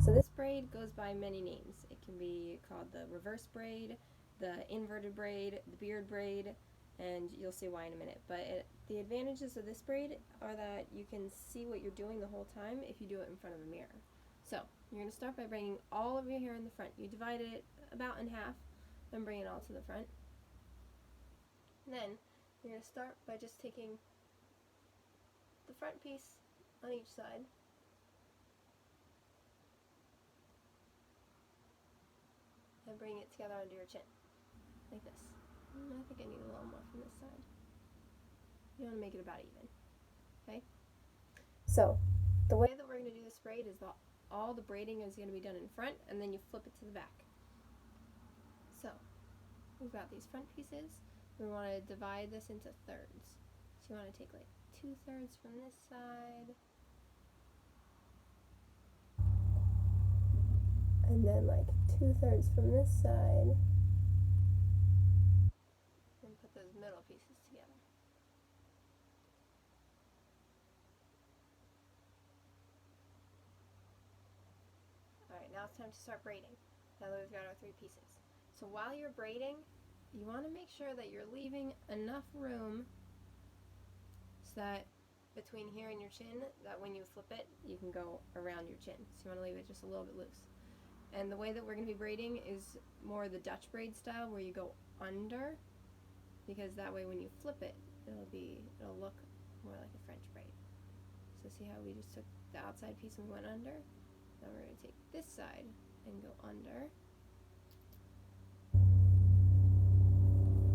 So this braid goes by many names. It can be called the reverse braid, the inverted braid, the beard braid, and you'll see why in a minute. But the advantages of this braid are that you can see what you're doing the whole time if you do it in front of a mirror. So you're going to start by bringing all of your hair in the front. You divide it about in half, then bring it all to the front. And then you're going to start by just taking the front piece on each side and bring it together under your chin, like this. I think I need a little more from this side. You want to make it about even, okay? So, the way that we're going to do this braid is all the braiding is going to be done in front, and then you flip it to the back. So, we've got these front pieces. We want to divide this into thirds. So you want to take like 2/3 from this side, and then like 2/3 from this side, and put those middle pieces together. Alright, now it's time to start braiding, now that we've got our 3 pieces. So while you're braiding, you want to make sure that you're leaving enough room so that between here and your chin, that when you flip it, you can go around your chin. So you want to leave it just a little bit loose. And the way that we're going to be braiding is more the Dutch braid style, where you go under, because that way when you flip it, it'll look more like a French braid. So see how we just took the outside piece and we went under? Now we're going to take this side and go under.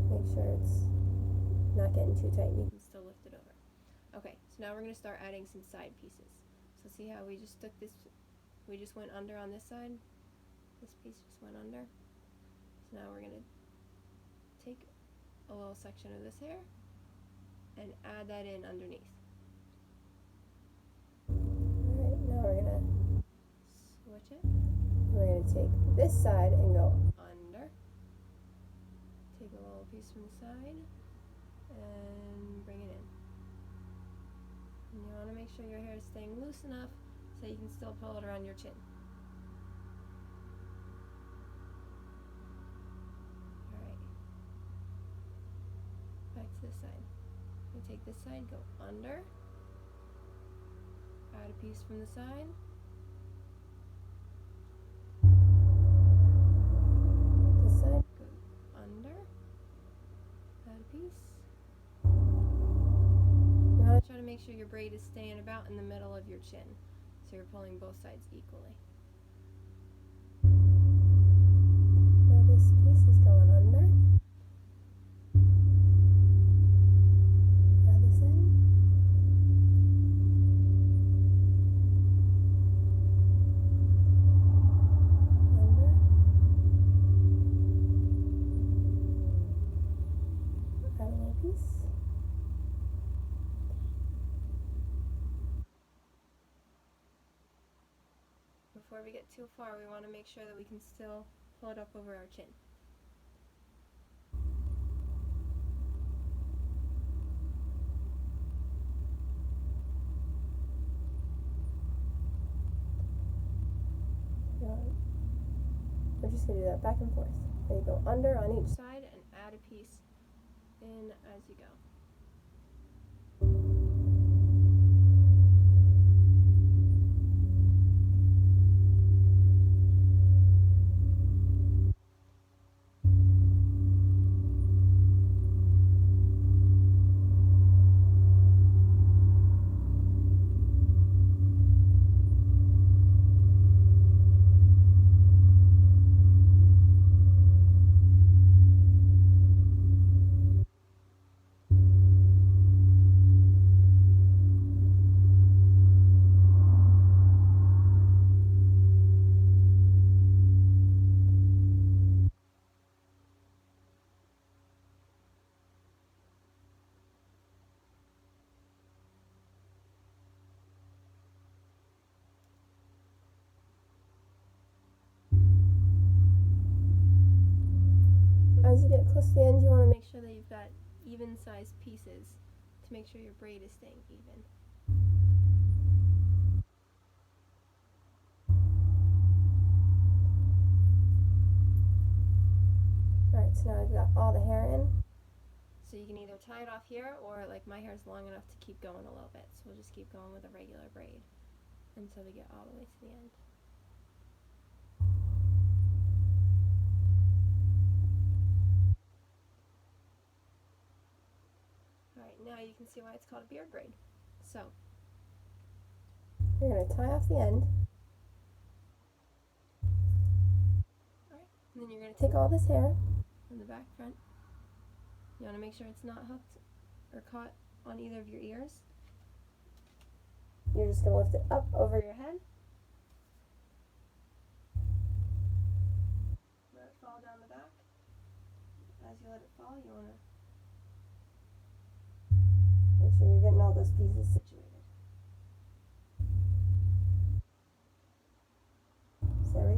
Make sure it's not getting too tight, and you can still lift it over. Okay, so now we're going to start adding some side pieces. So see how we just took this, we just went under on this side? This piece just went under. So now we're going to take a little section of this hair and add that in underneath. Alright, now we're going to switch it. We're going to take this side and go under. Take a little piece from the side and bring it in. And you want to make sure your hair is staying loose enough so you can still pull it around your chin. Alright. Back to this side. You take this side, go under. Add a piece from the side. This side, go under. Add a piece. You want to try to make sure your braid is staying about in the middle of your chin, so you're pulling both sides equally. Now this piece is going under. Add this in. Under. Add a little piece. Before we get too far, we want to make sure that we can still pull it up over our chin. We're just going to do that back and forth. Then you go under on each side and add a piece in as you go. As you get close to the end, you want to make sure that you've got even sized pieces to make sure your braid is staying even. So now I've got all the hair in. So you can either tie it off here, or like my hair is long enough to keep going a little bit. So we'll just keep going with a regular braid until we get all the way to the end. Alright, now you can see why it's called a beard braid. So, you're going to tie off the end. Alright, and then you're going to take all this hair from the back front. You want to make sure it's not hooked or caught on either of your ears. You're just going to lift it up over your head. Let it fall down the back. As you let it fall, you want to make sure you're getting all those pieces